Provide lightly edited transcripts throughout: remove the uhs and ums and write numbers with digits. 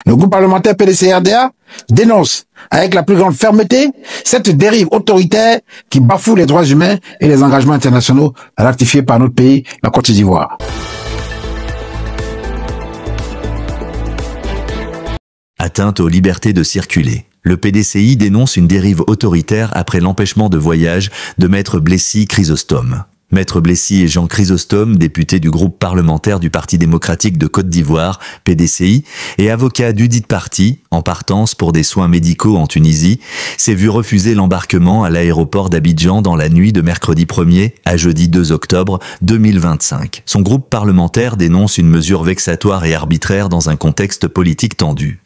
Le groupe parlementaire PDC-RDA dénonce avec la plus grande fermeté cette dérive autoritaire qui bafoue les droits humains et les engagements internationaux ratifiés par notre pays, la Côte d'Ivoire. Atteinte aux libertés de circuler. Le PDCI dénonce une dérive autoritaire après l'empêchement de voyage de Maître Blessi Chrysostome. Maître Blessi est Jean Chrysostome, député du groupe parlementaire du Parti démocratique de Côte d'Ivoire, PDCI, et avocat dudit parti, en partance pour des soins médicaux en Tunisie, s'est vu refuser l'embarquement à l'aéroport d'Abidjan dans la nuit de mercredi 1er à jeudi 2 octobre 2025. Son groupe parlementaire dénonce une mesure vexatoire et arbitraire dans un contexte politique tendu.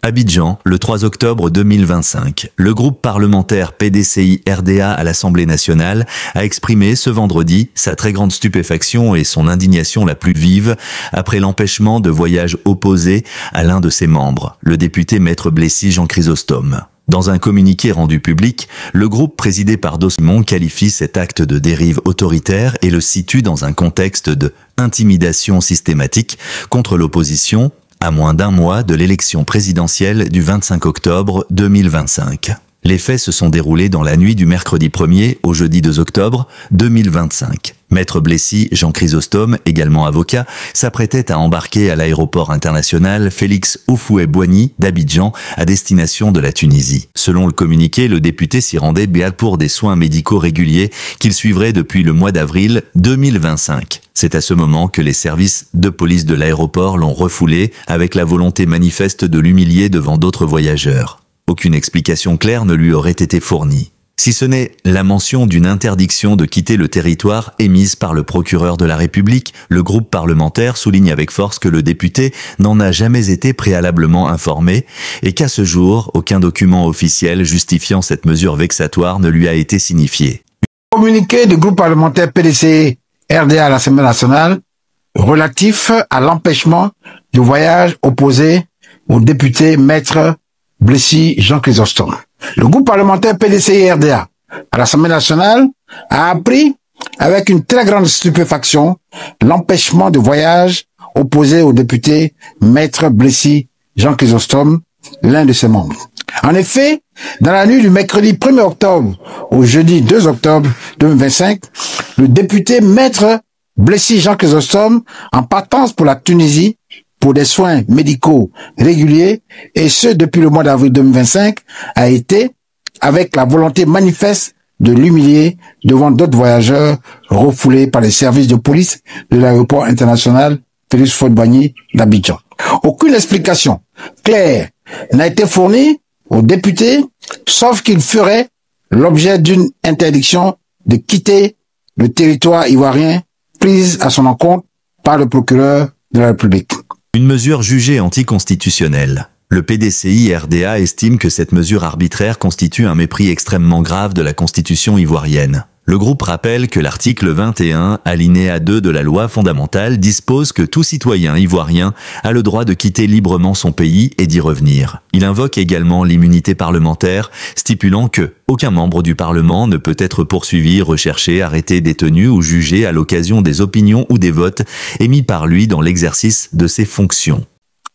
Abidjan, le 3 octobre 2025. Le groupe parlementaire PDCI-RDA à l'Assemblée nationale a exprimé ce vendredi sa très grande stupéfaction et son indignation la plus vive après l'empêchement de voyage opposé à l'un de ses membres, le député Maître Blessi Jean Chrysostome. Dans un communiqué rendu public, le groupe présidé par Simon qualifie cet acte de dérive autoritaire et le situe dans un contexte de intimidation systématique contre l'opposition, à moins d'un mois de l'élection présidentielle du 25 octobre 2025. Les faits se sont déroulés dans la nuit du mercredi 1er au jeudi 2 octobre 2025. Maître Blessi Jean Chrysostome, également avocat, s'apprêtait à embarquer à l'aéroport international Félix Houphouët-Boigny d'Abidjan à destination de la Tunisie. Selon le communiqué, le député s'y rendait bien pour des soins médicaux réguliers qu'il suivrait depuis le mois d'avril 2025. C'est à ce moment que les services de police de l'aéroport l'ont refoulé avec la volonté manifeste de l'humilier devant d'autres voyageurs. Aucune explication claire ne lui aurait été fournie. Si ce n'est la mention d'une interdiction de quitter le territoire émise par le procureur de la République, le groupe parlementaire souligne avec force que le député n'en a jamais été préalablement informé et qu'à ce jour, aucun document officiel justifiant cette mesure vexatoire ne lui a été signifié. Communiqué du groupe parlementaire PDC-RDA à l'Assemblée nationale relatif à l'empêchement du voyage opposé au député Maître Blessi Jean Chrysostome. Le groupe parlementaire PDCI-RDA à l'Assemblée nationale a appris avec une très grande stupéfaction l'empêchement de voyage opposé au député Maître Blessi Jean Chrysostome, l'un de ses membres. En effet, dans la nuit du mercredi 1er octobre au jeudi 2 octobre 2025, le député Maître Blessi Jean Chrysostome, en partance pour la Tunisie, pour des soins médicaux réguliers, et ce depuis le mois d'avril 2025, a été, avec la volonté manifeste de l'humilier devant d'autres voyageurs refoulés par les services de police de l'aéroport international Félix Houphouët-Boigny d'Abidjan. Aucune explication claire n'a été fournie aux députés, sauf qu'il ferait l'objet d'une interdiction de quitter le territoire ivoirien prise à son encontre par le procureur de la République. Une mesure jugée anticonstitutionnelle. Le PDCI-RDA estime que cette mesure arbitraire constitue un mépris extrêmement grave de la Constitution ivoirienne. Le groupe rappelle que l'article 21, alinéa 2 de la loi fondamentale dispose que tout citoyen ivoirien a le droit de quitter librement son pays et d'y revenir. Il invoque également l'immunité parlementaire, stipulant que aucun membre du Parlement ne peut être poursuivi, recherché, arrêté, détenu ou jugé à l'occasion des opinions ou des votes émis par lui dans l'exercice de ses fonctions.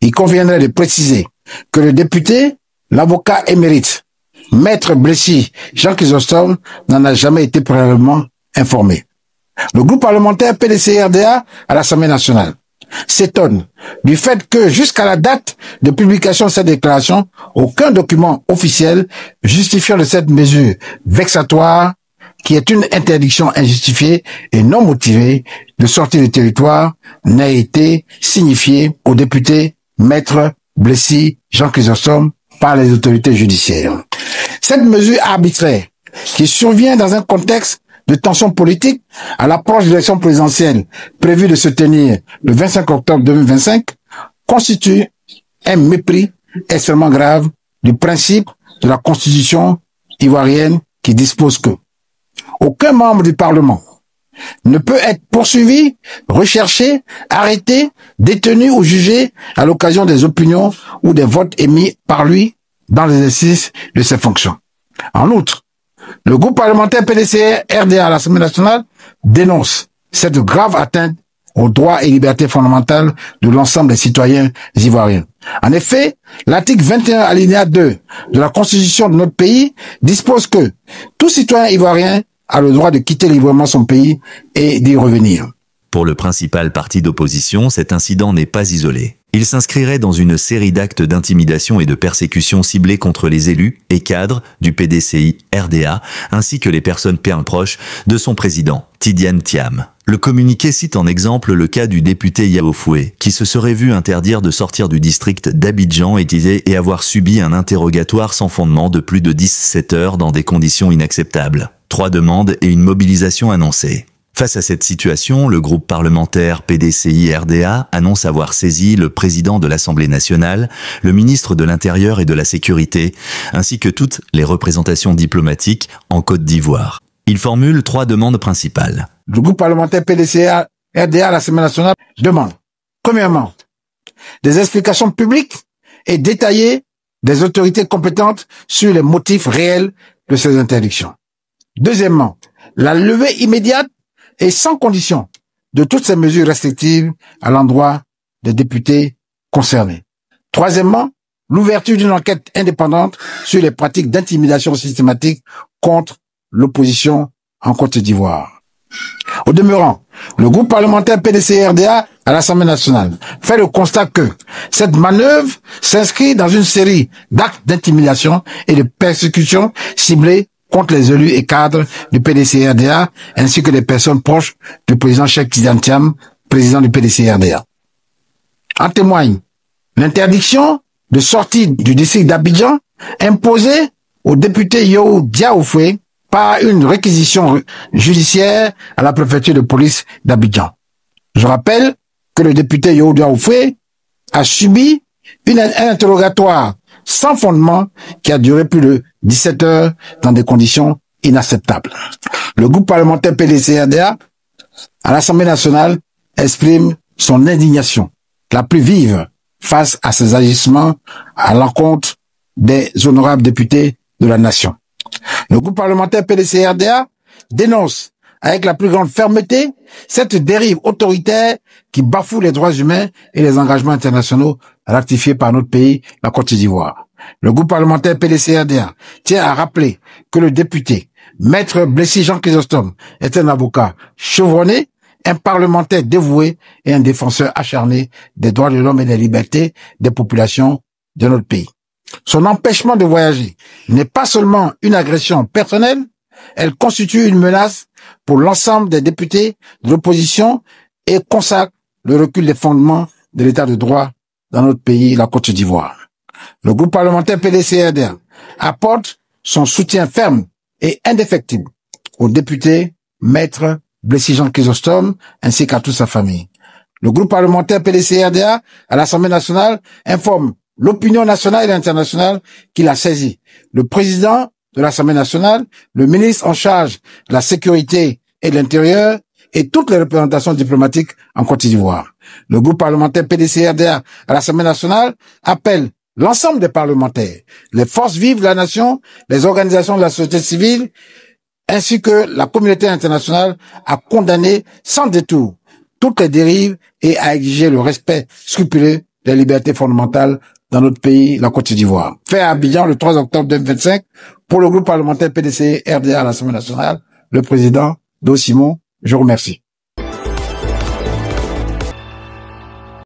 Il conviendrait de préciser que le député, l'avocat émérite, Maître Blessi Jean Chrysostome, n'en a jamais été préalablement informé. Le groupe parlementaire PDC-RDA à l'Assemblée nationale s'étonne du fait que jusqu'à la date de publication de cette déclaration, aucun document officiel justifiant de cette mesure vexatoire, qui est une interdiction injustifiée et non motivée de sortir du territoire, n'a été signifié au député Maître Blessi Jean Chrysostome par les autorités judiciaires. Cette mesure arbitraire, qui survient dans un contexte de tension politique à l'approche de l'élection présidentielle prévue de se tenir le 25 octobre 2025, constitue un mépris extrêmement grave du principe de la Constitution ivoirienne qui dispose que aucun membre du Parlement ne peut être poursuivi, recherché, arrêté, détenu ou jugé à l'occasion des opinions ou des votes émis par lui dans l'exercice de ses fonctions. En outre, le groupe parlementaire PDC-RDA à l'Assemblée nationale dénonce cette grave atteinte aux droits et libertés fondamentales de l'ensemble des citoyens ivoiriens. En effet, l'article 21 alinéa 2 de la Constitution de notre pays dispose que tout citoyen ivoirien a le droit de quitter librement son pays et d'y revenir. Pour le principal parti d'opposition, cet incident n'est pas isolé. Il s'inscrirait dans une série d'actes d'intimidation et de persécution ciblés contre les élus et cadres du PDCI RDA, ainsi que les personnes proches de son président, Tidiane Thiam. Le communiqué cite en exemple le cas du député Yao Foué, qui se serait vu interdire de sortir du district d'Abidjan et avoir subi un interrogatoire sans fondement de plus de 17 heures dans des conditions inacceptables. 3 demandes et une mobilisation annoncée. Face à cette situation, le groupe parlementaire PDCI-RDA annonce avoir saisi le président de l'Assemblée nationale, le ministre de l'Intérieur et de la Sécurité, ainsi que toutes les représentations diplomatiques en Côte d'Ivoire. Il formule 3 demandes principales. Le groupe parlementaire PDCI-RDA à l'Assemblée nationale demande, premièrement, des explications publiques et détaillées des autorités compétentes sur les motifs réels de ces interdictions. Deuxièmement, la levée immédiate et sans condition de toutes ces mesures restrictives à l'endroit des députés concernés. Troisièmement, l'ouverture d'une enquête indépendante sur les pratiques d'intimidation systématique contre l'opposition en Côte d'Ivoire. Au demeurant, le groupe parlementaire PDCI-RDA à l'Assemblée nationale fait le constat que cette manœuvre s'inscrit dans une série d'actes d'intimidation et de persécution ciblés contre les élus et cadres du PDCI-RDA, ainsi que les personnes proches du président Cheikh Tidiane Thiam, président du PDCI-RDA. En témoigne l'interdiction de sortie du district d'Abidjan imposée au député Yao Diaoufoué par une réquisition judiciaire à la préfecture de police d'Abidjan. Je rappelle que le député Yao Diaoufoué a subi un interrogatoire sans fondement qui a duré plus de 17 heures dans des conditions inacceptables. Le groupe parlementaire PDCI-RDA à l'Assemblée nationale exprime son indignation la plus vive face à ces agissements à l'encontre des honorables députés de la nation. Le groupe parlementaire PDCI-RDA dénonce avec la plus grande fermeté cette dérive autoritaire qui bafoue les droits humains et les engagements internationaux ratifiés par notre pays, la Côte d'Ivoire. Le groupe parlementaire PDCI-RDA tient à rappeler que le député Maître Blessy Jean Chrysostome est un avocat chevronné, un parlementaire dévoué et un défenseur acharné des droits de l'homme et des libertés des populations de notre pays. Son empêchement de voyager n'est pas seulement une agression personnelle, elle constitue une menace pour l'ensemble des députés de l'opposition et consacre le recul des fondements de l'état de droit dans notre pays, la Côte d'Ivoire. Le groupe parlementaire PDCI-RDA apporte son soutien ferme et indéfectible au député Maître Blessy Jean Chrysostome ainsi qu'à toute sa famille. Le groupe parlementaire PDCI-RDA à l'Assemblée nationale informe l'opinion nationale et internationale qu'il a saisi le président de l'Assemblée nationale, le ministre en charge de la sécurité et de l'intérieur et toutes les représentations diplomatiques en Côte d'Ivoire. Le groupe parlementaire PDCI-RDA à l'Assemblée nationale appelle l'ensemble des parlementaires, les forces vives de la nation, les organisations de la société civile, ainsi que la communauté internationale à condamner sans détour toutes les dérives et à exiger le respect scrupuleux des libertés fondamentales dans notre pays, la Côte d'Ivoire. Fait à Abidjan le 3 octobre 2025 pour le groupe parlementaire PDCI-RDA à l'Assemblée nationale, le président Do Simon. Je vous remercie.